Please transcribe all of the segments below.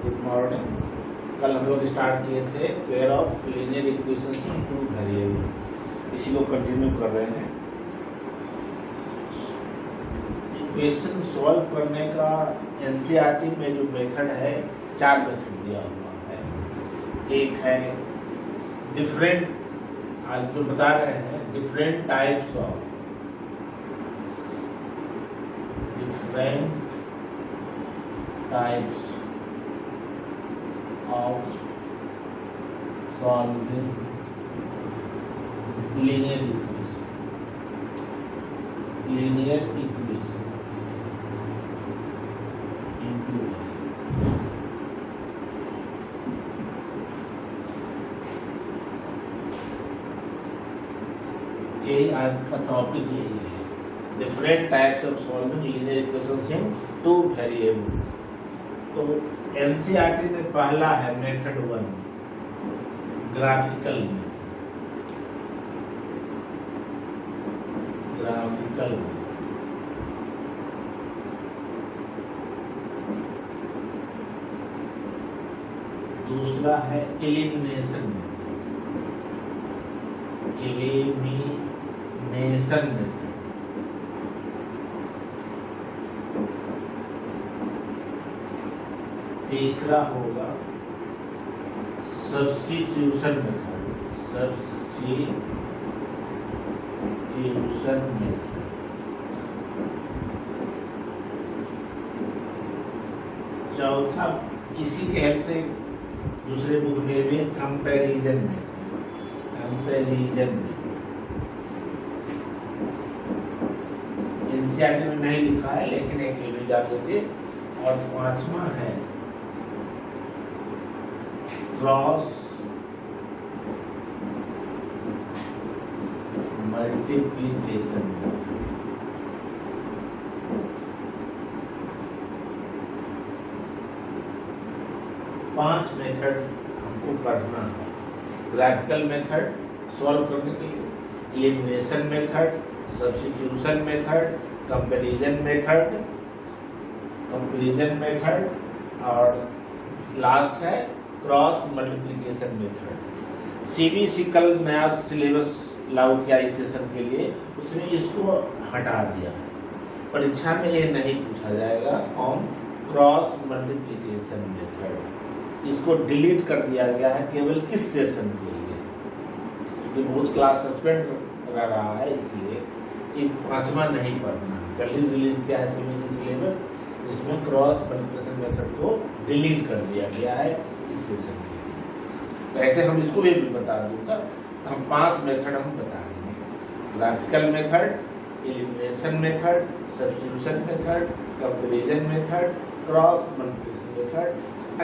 Good morning. कल हम लोग स्टार्ट किए थे pair of linear equations in two variable, इसी को कंटिन्यू कर रहे हैं। इक्वेशन सॉल्व करने का एनसीईआरटी में जो मेथड है, 4 मेथड दिया हुआ है। एक है डिफरेंट, आज जो बता रहे हैं different types of solving linear equations into यही आज का टॉपिक यही है, different types of solving linear equations in two variable. तो एनसीईआरटी में पहला है मेथड 1, ग्राफिकल। दूसरा है एलिमिनेशन मेथड। तीसरा होगा सब्स्टिट्यूशन मेथड। चौथा इसी के हेल्प से दूसरे बुक में भी कंपैरिजन एनसीईआरटी में नहीं लिखा है, लेकिन एक ये भी जान लीजिए। और 5वां है क्रॉस मल्टीप्लिकेशन। पांच मेथड हमको पढ़ना है। ग्राफिकल मेथड सॉल्व करने के लिए, elimination method, substitution method, comparison method और लास्ट है क्रॉस मल्टीप्लिकेशन मेथड। सीबीएसई कल नया सिलेबस लागू किया इस सेशन के लिए, उसमें इसको हटा दिया। परीक्षा में ये नहीं पूछा जाएगा ऑन क्रॉस मल्टीप्लिकेशन मेथड, इसको डिलीट कर दिया गया है केवल इस सेशन के लिए, क्योंकि बहुत क्लास सस्पेंड रहा है, इसलिए ये 5वां नहीं पढ़ना। कल ही रिलीज किया है सीबीएसई सिलेबस, जिसमें क्रॉस मल्टीप्लिकेशन मेथड को डिलीट कर दिया गया है इस सेशन के लिए। तो ऐसे हम इसको भी बता दूंगा। हम 5 मेथड हम बताएंगे, graphical method, elimination method, substitution method, comparison method, cross multiplication method.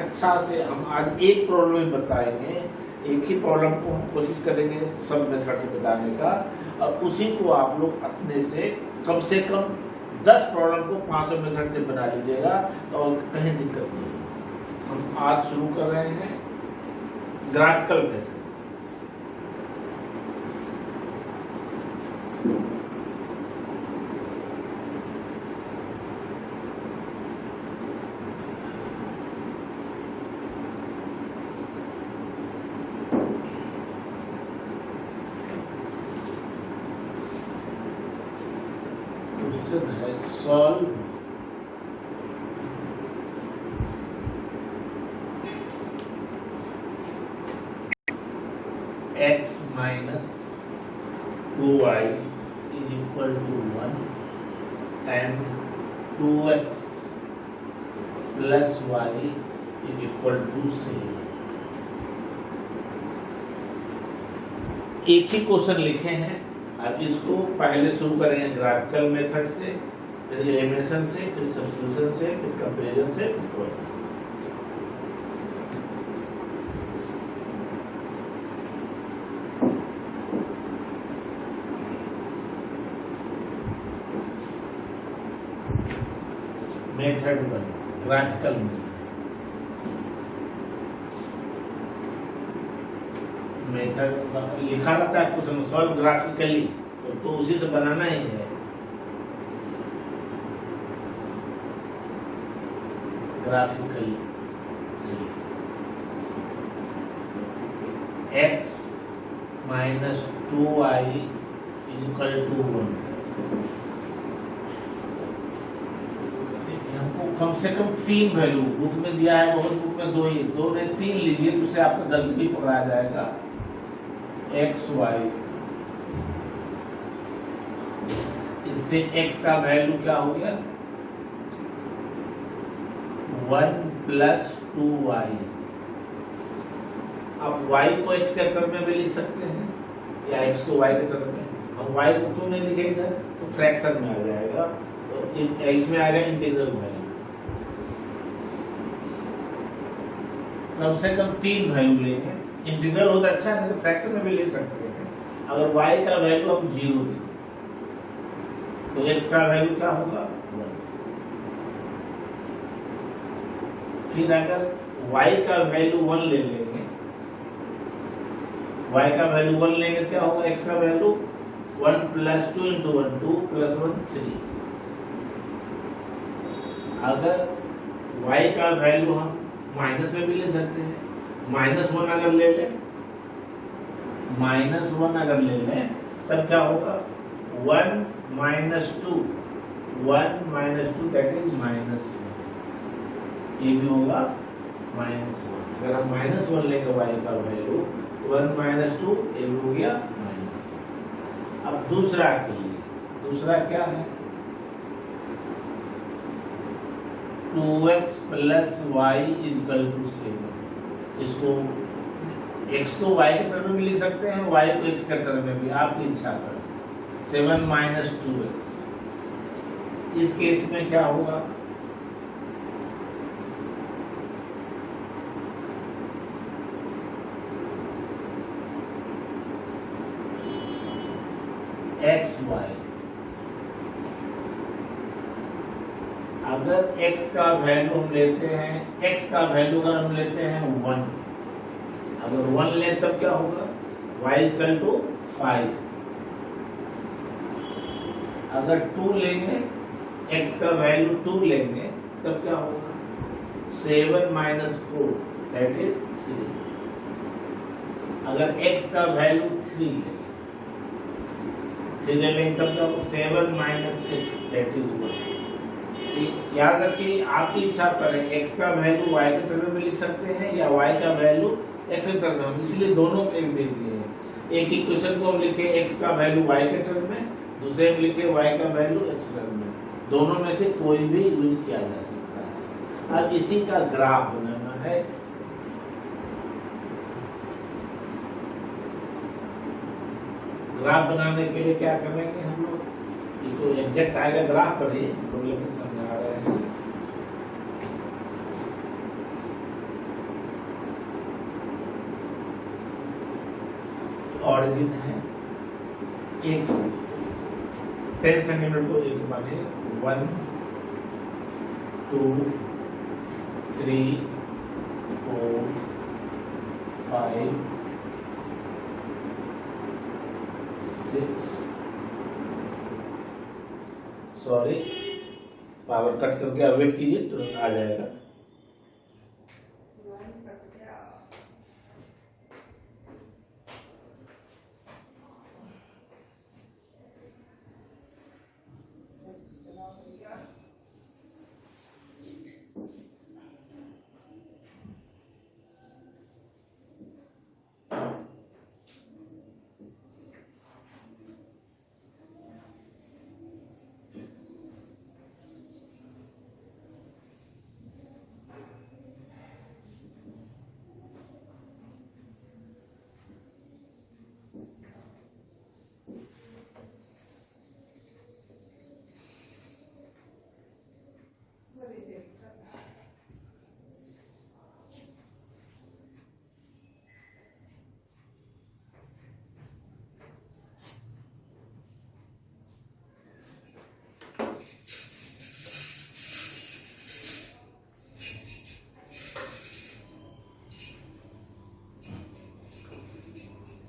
अच्छा से हम आज एक प्रॉब्लम ही बताएंगे, एक ही प्रॉब्लम को हम कोशिश करेंगे सब मेथड से बताने का, और उसी को आप लोग अपने से कम 10 प्रॉब्लम को 5 मेथड से बना लीजिएगा, और कहीं दिक्कत नहीं। हम आज शुरू कर रहे हैं graphical method. Solve x minus 2y is equal to 1 and 2x plus y is equal to 0। एक ही क्वेश्चन लिखे हैं। अब इसको पहले शुरू करेंगे ग्राफिकल मेथड से, फिर एलिमिनेशन से, फिर सब्स्टिट्यूशन से, फिर कंपैरिजन से, फिर मेथड 1 ग्राफिकल मेथड लिखा रहता है क्वेश्चन सॉल्व ग्राफिकली, तो उसी से बनाना ही है। Graphically x minus 2y equal to 1। हमको कम से कम 3 वैल्यू बुक में दिया है, बहुत बुक में 2 ही, 2 ने 3 लीजिए, उससे आपका गलती पकड़ा जाएगा। x y, इससे x का वैल्यू क्या हो गया 1 प्लस 2y। अब y को x के टर्म में भी लिख सकते हैं या x को y के टर्म में। अब y को क्यों नहीं लिखे इधर, तो फ्रैक्शन में आ जाएगा, तो इसमें आएगा इंटीग्रल वैल्यू। कम से कम 3 वैल्यू लेंगे, इंटीग्रल होता अच्छा है, तो फ्रैक्शन में भी ले सकते हैं। अगर y का वैल्यू हम 0 देंगे तो x का वैल्यू क्या होगा 1। फिर अगर y का वैल्यू 1 ले लेंगे, y का वैल्यू 1 लेंगे क्या होगा, x का वैल्यू 1 प्लस 2 इंटू 1 2 प्लस 1 3। अगर y का वैल्यू हम माइनस में भी ले सकते हैं, -1 अगर ले लें, -1 अगर ले लें तब क्या होगा 1 माइनस 2, 1 माइनस 2 दैट इज -1, ये भी होगा -1। अगर हम -1 लेंगे y का वैल्यू 1 माइनस 2, ये भी हो गया -1। अब दूसरा के लिए, दूसरा क्या है 2x plus y equal to 7। इसको x को y के टर्म में भी लिख सकते हैं, y को x के टर्म में भी, आपकी इच्छा पर। 7 माइनस 2x, इस केस में क्या होगा x y। अगर x का वैल्यू हम लेते हैं, x का वैल्यू अगर हम लेते हैं 1, अगर 1 लें तब क्या होगा y इक्वल टू 5। अगर 2 लेंगे, x का वैल्यू 2 लेंगे तब क्या होगा 7 माइनस 4 दैट इज 3। अगर x का वैल्यू 3 लेंगे तब क्या होगा 7 माइनस 6 दैट इज 1। याद रखिए आपकी इच्छा पर है, x का वैल्यू y के टर्म में लिख सकते हैं या y का वैल्यू x के टर्म में, इसलिए दोनों में एक दे दिए हैं। एक इक्वेशन को हम लिखे x का वैल्यू y के टर्म में, दूसरे में लिखे y का वैल्यू x टर्म में, दोनों में से कोई भी यूज किया जा सकता है। अब इसी का ग्राफ बनाना है। ग्राफ बनाने के लिए क्या करेंगे हम लोग, ये तो एग्जैक्ट आएगा ग्राफ पर ही, हम लोग समझा रहे हैं। ऑरिजिन है एक 10 सेंटीमीटर को एक माने 1 2 3 4 5 6, सॉरी पावर कट करके वेट कीजिए तुरंत आ जाएगा।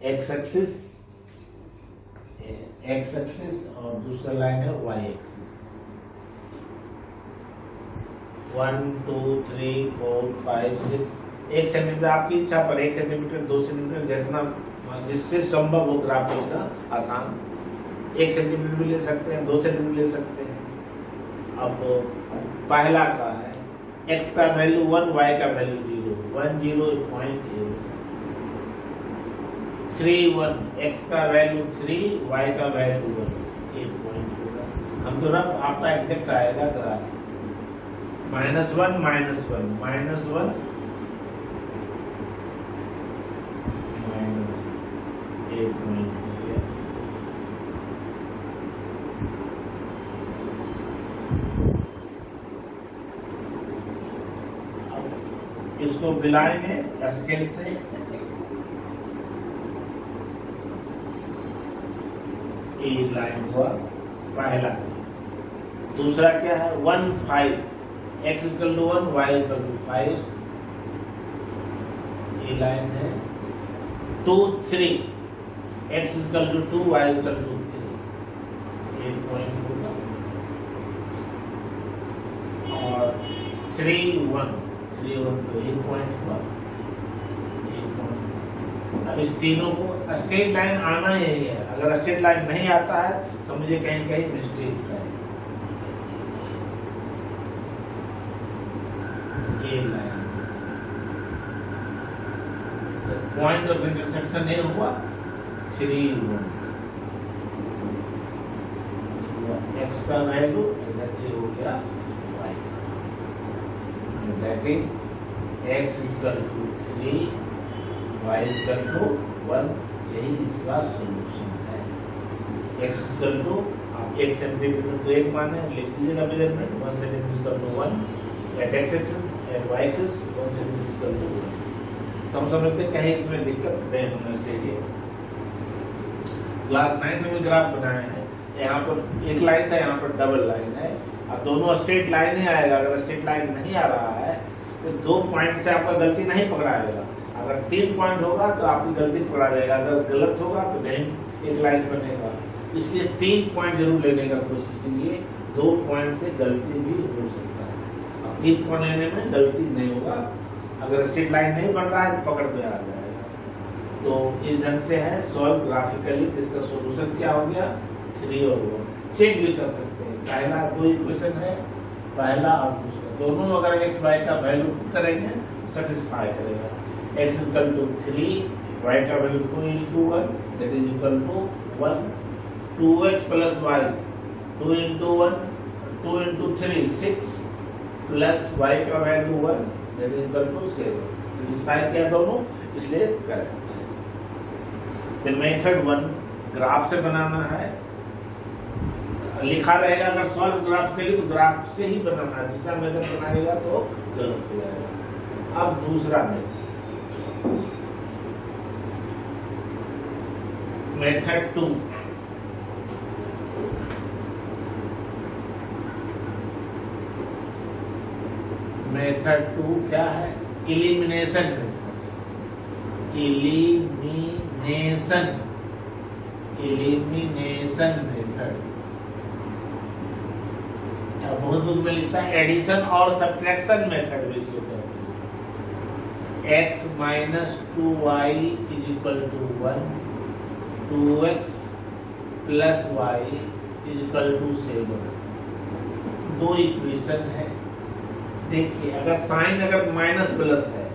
एक्स एक्सिस और दूसरा लाइन है वाई एक्सिस। 1 2 3 4 5 6 1 सेंटीमीटर आपकी इच्छा पर 1 सेंटीमीटर 2 सेंटीमीटर जितना जिससे संभव हो ग्राफ लिखना आसान 1 सेंटीमीटर भी ले सकते हैं 2 सेंटीमीटर ले सकते हैं। अब पहला का है x का वैल्यू 1 y का वैल्यू 0 1 0 पॉइंट 3 1 x का वैल्यू 3 y का वैल्यू 1 1 पॉइंट होगा। हम तो रफ आपका एग्जैक्ट आएगा ग्राफ -1 -1 -1 1 पॉइंट हो गया। अब इसको मिलाएंगे स्केल से ए लाइन हुआ पहला। दूसरा क्या है 1 5 x equal to 1 y equal to 5 ये लाइन है। 2 3 x equal to 2 y equal to 3 एक पॉइंट होगा। और 3 1 तो एक पॉइंट हुआ एक पॉइंट। अब इस तीनों को स्ट्रेट लाइन आना ही है। अगर स्ट्रेट लाइन नहीं आता है तो मुझे कहीं कहीं मिस्टेक है। ये लाइन पॉइंट ऑफ इंटरसेक्शन नहीं हुआ 3 1 x का वैल्यू इधर हो गया y that is x equal to 3 y equal to 1 यही इसका सॉल्यूशन है। x इक्वल टू आप 1 सेंटीमीटर को 1 माने लिख दीजिएगा measurement 1 centimetre equal to 1 at x axis at y axis 1 centimetre equal to 1। तो हम समझते हैं कहीं इसमें दिक्कत नहीं होना चाहिए। क्लास 9 में भी ग्राफ बनाए हैं। यहाँ पर एक लाइन था यहाँ पर डबल लाइन है। अब दोनों स्ट्रेट लाइन ही आएगा। अगर स्ट्रेट लाइन नहीं आ रहा है तो 2 पॉइंट से आपका गलती नहीं पकड़ाएगा। अगर 3 पॉइंट होगा तो आपकी गलती पकड़ा जाएगा। अगर गलत होगा तो नहीं एक लाइन बनेगा। इसलिए 3 पॉइंट जरूर लेने का कोशिश कीजिए। 2 पॉइंट से गलती भी हो सकता है। अब 3 पॉइंट लेने में गलती नहीं होगा। अगर स्ट्रेट लाइन नहीं बन रहा है तो पकड़ में आ जाएगा। तो इस ढंग से है सॉल्व ग्राफिकली। इसका सॉल्यूशन क्या हो गया 3 और 1। चेक भी कर सकते हैं। पहला कोई क्वेश्चन है पहला और दूसरा दोनों अगर x y का वैल्यू करेंगे सेटिस्फाई करेगा। x इक्वल टू 3 y का value 2 into 1 that is equal to 1 2x plus y 2 into 1 2 into 3 6 plus y का value 1 that is equal to 7 satisfy किया दोनों इसलिए करेक्ट है। फिर मेथड 1 ग्राफ से बनाना है। लिखा रहेगा अगर सॉल्व ग्राफ के लिए तो ग्राफ से ही बनाना है। दूसरा मेथड बनाएगा तो गलत हो जाएगा। अब दूसरा मेथड 2 मेथड 2 क्या है इलिमिनेशन मेथड। बहुत बुक में लिखता है एडिशन और सब्ट्रैक्शन मेथड भी इसको कहते हैं। x minus 2y is equal to 1 2x plus y is equal to 7। 2 equation है। देखिए अगर साइन अगर माइनस प्लस है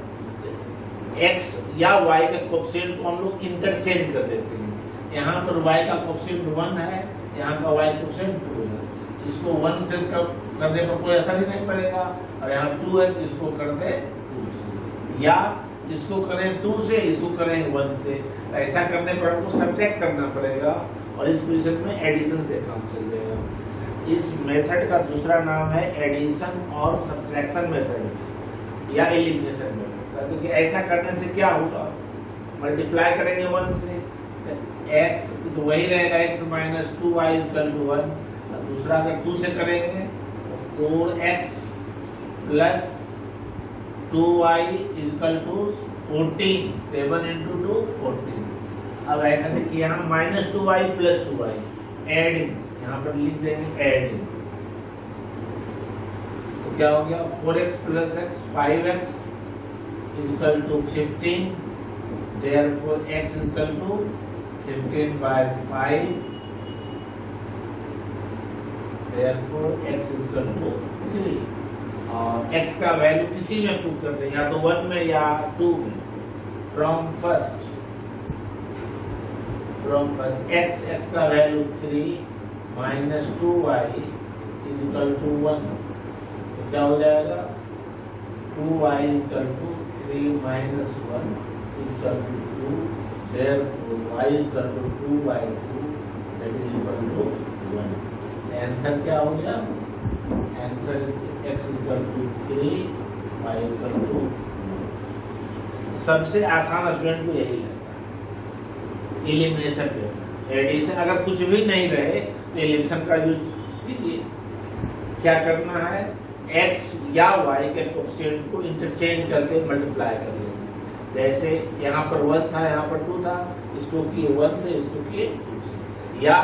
x या y के कोएफिशिएंट को हम लोग इंटरचेंज कर देते हैं। यहाँ पर y का कोएफिशिएंट 1 है यहाँ का y कोएफिशिएंट 2 है। इसको 1 से करने पर कोई असर ही नहीं पड़ेगा। और यहाँ 2 है तो इसको कर दे 2 से या इसको करें 2 से इसको करें 1 से। ऐसा करने पर हमको सब्ट्रैक्ट करना पड़ेगा और इस पोजीशन में एडिशन से काम चल जाएगा। इस मेथड का दूसरा नाम है एडिशन और सब्ट्रैक्शन मेथड या एलिमिनेशन मेथड। देखिए ऐसा करने से क्या होगा मल्टीप्लाई करेंगे 1 से तो x तो वही रहेगा x minus 2y equal to 1। दूसरा अगर 2 से करेंगे तो 4x plus 2y equal to 14 7 into 2 14। अब ऐसा देखिए यहाँ minus 2y plus 2y adding यहाँ पर लिख देंगे एडिंग। तो क्या हो गया 4x plus x 5x equal to 15, therefore x equal to 15/5, therefore x equal to 3। और x का वैल्यू किसी में पुट करते हैं, या तो 1 में या 2 में। फ्रॉम फर्स्ट x का value 3 minus 2y is equal to 1, तो क्या हो जाएगा 2y is equal to 3 minus 1 is equal to 2, therefore y is equal to 2/2 that is equal to 1। Answer क्या हो गया, answer x equal to 3, y equal to. सबसे आसान student को यही लगता है एलिमिनेशन पे। एडिशन अगर कुछ भी नहीं रहे तो एलिमिनेशन का यूज कीजिए। क्या करना है, x या y के कोएफिशिएंट को इंटरचेंज करके मल्टीप्लाई कर लेंगे। जैसे यहाँ पर 1 था, यहाँ पर 2 था, इसको किए 1 से, इसको किए 2 से। या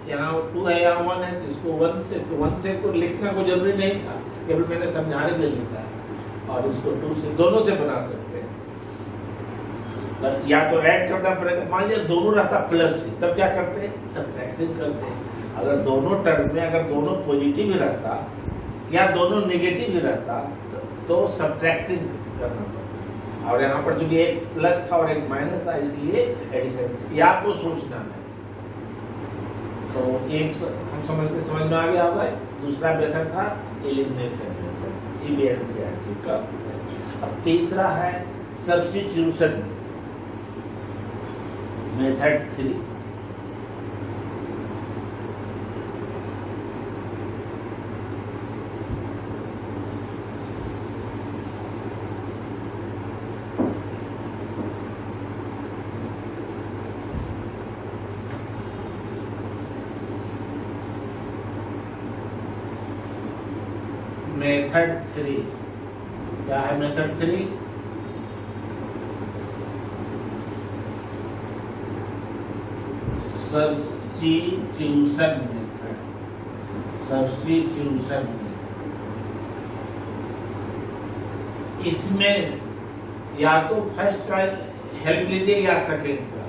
यहाँ 2 है, यहाँ 1 है, तो इसको 1 से, तो 1 से को लिखना कोई जरूरी नहीं था, केवल मैंने समझाने के लिए लिखा है। और इसको 2 से, दोनों से बना सकते हैं। या तो ऐड करना पड़ेगा, मान लिया दोनों रहता प्लस से, तब क्या करते हैं, सब्ट्रैक्टिंग करते हैं। अगर दोनों टर्म में अगर दोनों पॉजिटिव ही रहता या दोनों नेगेटिव ही रहता तो सब्ट्रैक्टिंग करना पड़ता। और यहाँ पर चूंकि एक प्लस था और एक माइनस था, इसलिए एडिशन ये आपको सोचना है। तो एक हम समझ में आ गया होगा। दूसरा मेथड था एलिमिनेशन मेथड, ये भी एनसीईआरटी का। अब तीसरा है सब्स्टिट्यूशन मेथड 3। मेथड 3 क्या है, मेथड 3 सब्स्टिट्यूशन मेथड। सब्स्टिट्यूशन इसमें या तो फर्स्ट का हेल्प लीजिए या सेकेंड का।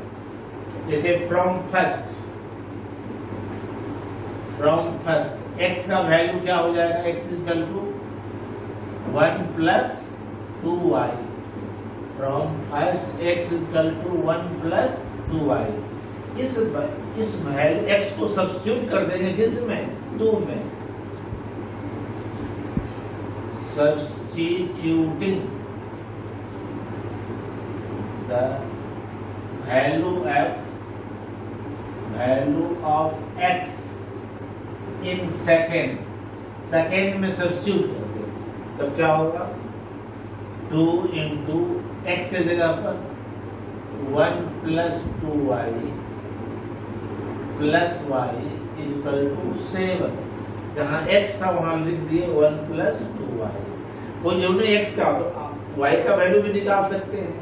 जैसे फ्रॉम फर्स्ट x का वैल्यू क्या हो जाएगा, x equal to 1 plus 2y। From first x equal to 1 plus 2y। इस वैल्यू x को सब्स्टिट्यूट कर देंगे किसमें, 2 में। Substituting the value of x in second में सब्स्टिट्यूट करके, तब क्या होगा 2 इंटू एक्स के जगह पर 1 plus 2y plus y equal to 7। जहाँ x था वहां लिख दिए 1 प्लस 2y। कोई जो नहीं x का तो y का वैल्यू भी निकाल सकते हैं,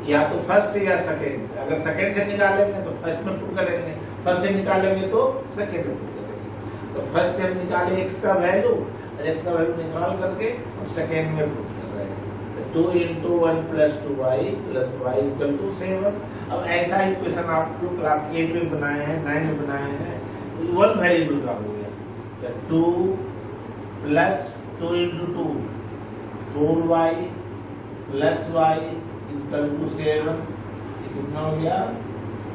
या तो फर्स्ट से या सेकेंड से। अगर सेकेंड से निकालेंगे तो फर्स्ट में पुट करेंगे, फर्स्ट से निकालेंगे तो सेकेंड में पुट करेंगे। तो फर्स्ट से हम निकाले x का वैल्यू, और x का वैल्यू निकाल करके हम सेकेंड में पुट कर रहे हैं। 2 into 1 plus 2y plus y equal to 7। अब ऐसा ही क्वेश्चन आप लोग क्लास 8 में बनाए हैं, 9 में बनाए हैं। 1 वेरिएबल का हो गया, 2 plus 2 into 2 4y plus y equal to 7। कितना हो गया,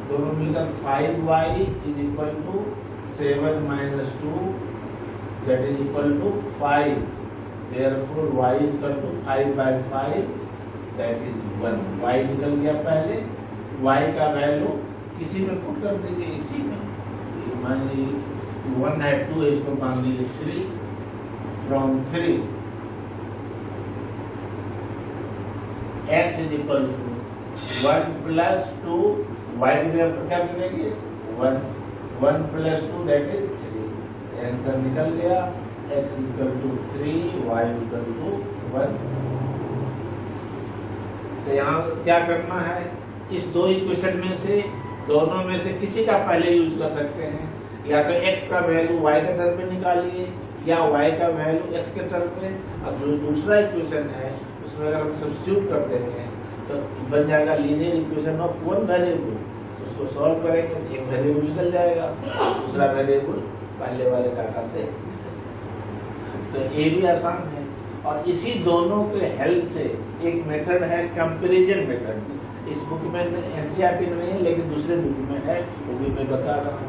दोनों मिलकर 5y is equal to 7 minus 2 that is equal to 5। Therefore y is equal to 5/5 that is 1। y निकल गया पहले, y का वैल्यू किसी में पुट कर देंगे, इसी में। मान लीजिए 1 है, 2 है, इसको मान लीजिए 3। From 3 x is equal to 1 plus 2 y की जगह पर क्या मिलेंगे 1 प्लस 2 that is 3। आंसर निकल गया x equal to 3, y equal to 1। तो यहाँ क्या करना है, इस दो इक्वेशन में से दोनों में से किसी का पहले यूज कर सकते हैं। या तो x का वैल्यू y के टर्म में निकालिए, या y का वैल्यू x के टर्म में। अब जो दूसरा इक्वेशन है उसमें अगर हम सब्स्टिट्यूट कर देंगे तो बन जाएगा linear equation of one variable. उसको सॉल्व करेंगे एक वेरिएबल निकल जाएगा, दूसरा वेरिएबल पहले वाले डाटा से। तो ये भी आसान है। और इसी दोनों के हेल्प से एक मेथड है कंपैरिजन मेथड। इस बुक में एनसीईआरटी में नहीं है लेकिन दूसरे बुक में है, वो भी मैं बता रहा हूँ।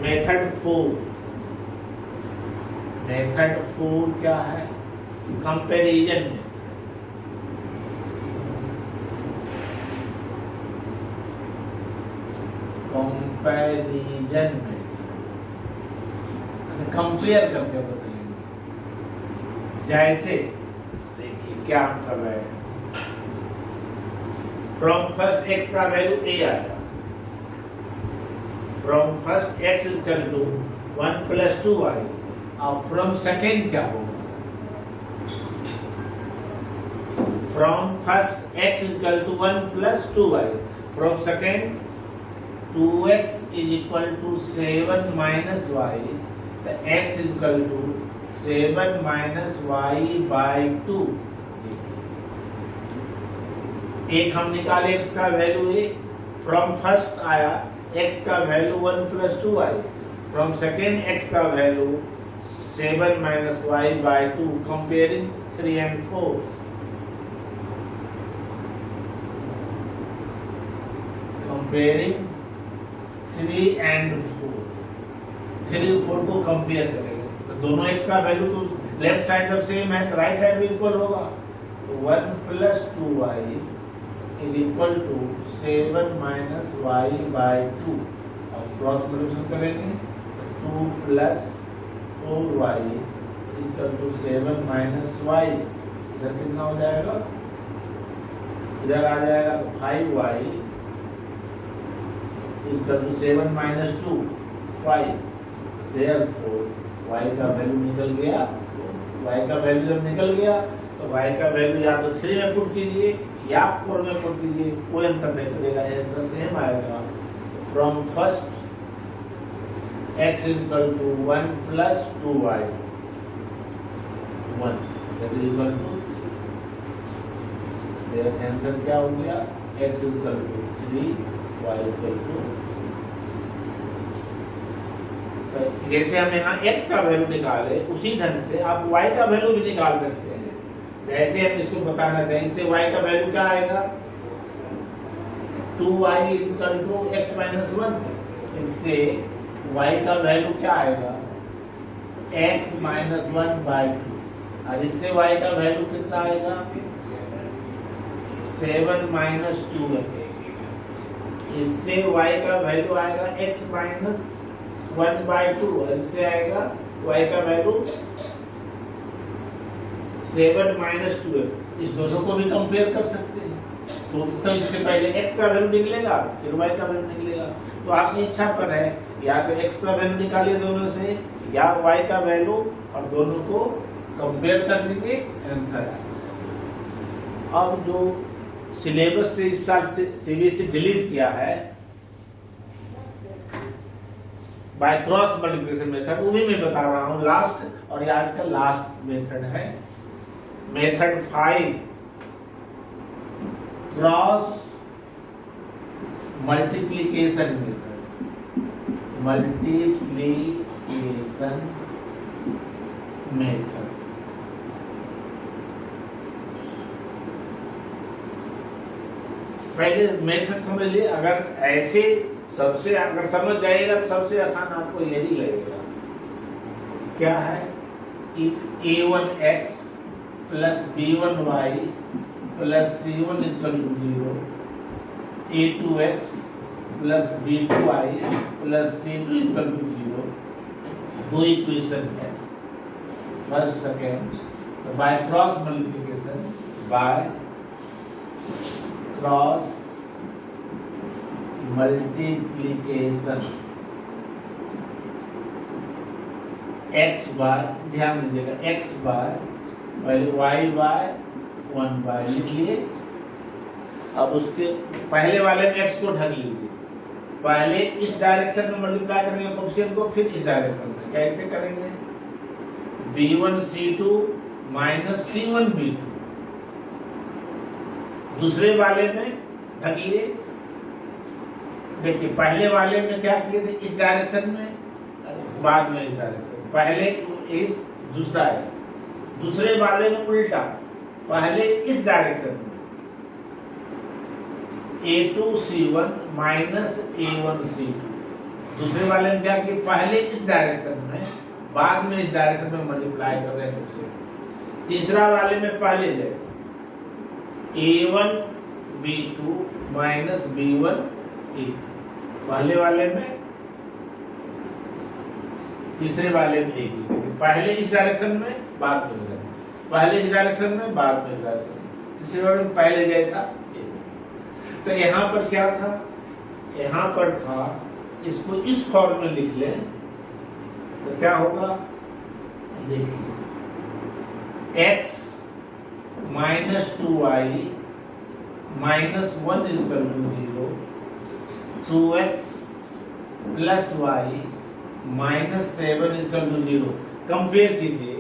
मेथड 4 क्या है? कंपैरिजन में कंपेयर करके बताएंगे। जैसे देखिए क्या हम कर रहे हैं, फ्रॉम फर्स्ट एक्स का वैल्यू ए आया, from first x is equal to 1 + 2y। अब फ्रॉम सेकेंड क्या होगा? From first x is equal to 1 + 2y, from second 2x is equal to 7 minus y, the x is equal to 7 minus y by 2। एक हम निकाले x का value है, from first आया x का value 1 + 2y, from second x का value 7 minus y by 2, comparing 3 and 4। Comparing 3 and 4, 3 और 4 को कंपेयर करेंगे तो दोनों x का वैल्यू तो लेफ्ट साइड सब सेम है, तो राइट साइड भी इक्वल होगा। तो 1 + 2y is equal to 7 minus y by 2। अब क्रॉस मल्टीप्लिकेशन करेंगे तो 2 + 4y is equal to 7 minus y। इधर कितना हो जाएगा? इधर आ जाएगा 5y equal to 7 minus 2, 5। Therefore, y का वैल्यू निकल गया। y का वैल्यू जब निकल गया तो y का वैल्यू या तो 3 में पुट कीजिए या 4 में पुट कीजिए, कोई अंतर नहीं करेगा, आंसर सेम आएगा। From first x is equal to 1 + 2y, 1 that is equal to, their answer क्या हो गया? x is equal to 3, y is equal to। जैसे हम यहाँ x का वैल्यू निकाले उसी ढंग से आप y का वैल्यू भी निकाल सकते हैं। जैसे हम इसको बताना चाहिए, इससे y का वैल्यू क्या आएगा? 2y equal to x - 1। इससे y का वैल्यू क्या आएगा? x - 1 by 2। और इससे y का वैल्यू कितना आएगा? 7 minus 2x। इससे y का वैल्यू आएगा x - 1 by 2। इससे आएगा y का वैल्यू 7 minus 2x। इस दोनों को भी कंपेयर कर सकते हैं। तो इससे पहले x का वैल्यू निकलेगा फिर y का वैल्यू निकलेगा। तो आपकी इच्छा पर है, या तो x का वैल्यू निकालिए दोनों से या y का वैल्यू, और दोनों को कंपेयर कर दीजिए, आंसर आएगा। अब जो सिलेबस से इस साल से सीबीएसई डिलीट किया है बाय क्रॉस मल्टीप्लिकेशन मेथड, वो भी मैं बता रहा हूँ लास्ट, और ये आज का लास्ट मेथड है। Method 5 cross multiplication method. Multiplication method पहले मेथड समझ लिए। अगर ऐसे सबसे अगर समझ जाएगा तो सबसे आसान आपको यही लगेगा। क्या है? If a1x plus b1y plus c1 is equal to 0, a2x plus b2y plus c2 is equal to 0, दो इक्वेशन है first second. By cross multiplication, by cross multiplication x by, ध्यान दीजिएगा, x बाय पहले y बाय 1 बाय लिख लिए। अब उसके पहले वाले में x को ढक लीजिए, पहले इस डायरेक्शन में मल्टीप्लाई करेंगे कोफिशिएंट को, फिर इस डायरेक्शन में। कैसे करेंगे? b1c2 minus c1b2। दूसरे वाले में ढकिए। देखिए पहले वाले में क्या किए थे? इस डायरेक्शन में, बाद में इस डायरेक्शन। पहले इस, दूसरा है। दूसरे वाले में उल्टा, पहले इस डायरेक्शन में a2c1 माइनस a1c2। दूसरे वाले में क्या किए? पहले इस डायरेक्शन में, बाद में इस डायरेक्शन में मल्टीप्लाई कर रहे हैं उससे। तीसरा वाले में पहले जैसे a1b2 माइनस b1a2। पहले वाले में, तीसरे वाले में एक ही। पहले इस डायरेक्शन में, बाद में इधर। पहले इस डायरेक्शन में, बाद में इस डायरेक्शन में। तीसरे वाले में पहले जैसा। तो यहाँ पर क्या था? यहाँ पर था, इसको इस फॉर्म में लिख लें तो क्या होगा? देखिए x minus 2y minus 1 equal to 0, 2x plus y minus 7 equal to 0। Compare कीजिए,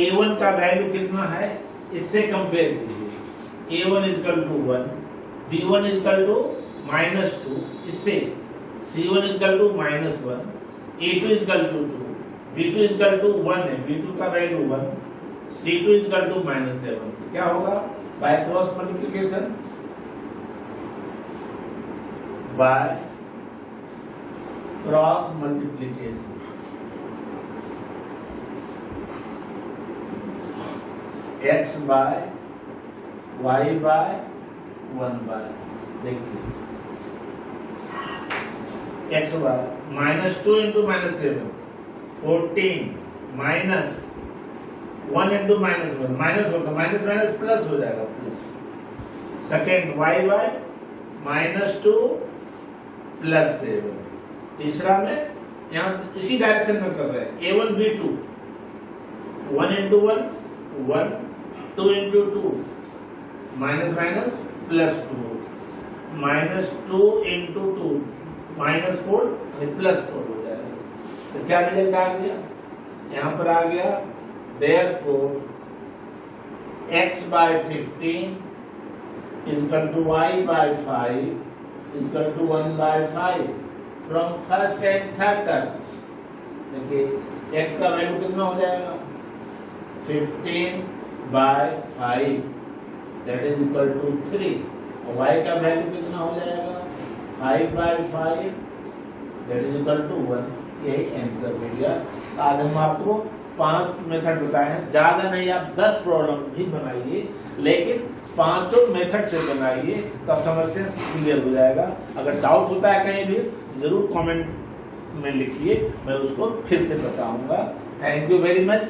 a1 का वैल्यू कितना है, इससे कंपेयर कीजिए। a1 equal to 1, b1 equal to minus 2, इससे c1 equal to minus 1, a2 equal to 2, b2 equal to 1 है, b2 का value 1, c2 equal to minus 7। क्या होगा? By cross multiplication, by cross multiplication x by y by 1 by, देखिए x by minus 2 into minus 7, 14 minus 1 into minus 1, minus होगा, minus minus plus हो जाएगा, plus. Second y by minus 2 plus 7। तीसरा में यहाँ इसी डायरेक्शन में कर रहे हैं, a1b2, 1 into 1, 1, 2 into 2, minus minus plus 2, minus 2 into 2, minus 4 plus 4 हो जाएगा। तो क्या रिजल्ट आ गया? यहाँ पर आ गया, therefore x by 15 equal to y by 5 equal to 1 by 5 from first and third term. देखिए x का वैल्यू कितना हो जाएगा? 15 by 5 that is equal to 3, और y का वैल्यू कितना हो जाएगा? 5 by 5 that is equal to 1। यही आंसर हो गया। आज हम आपको 5 मेथड बताए हैं, ज्यादा नहीं, आप 10 प्रॉब्लम भी बनाइए, लेकिन पांचों मेथड से बनाइए, तब समझते क्लियर हो जाएगा। अगर डाउट होता है कहीं भी, जरूर कमेंट में लिखिए, मैं उसको फिर से बताऊंगा। Thank you very much.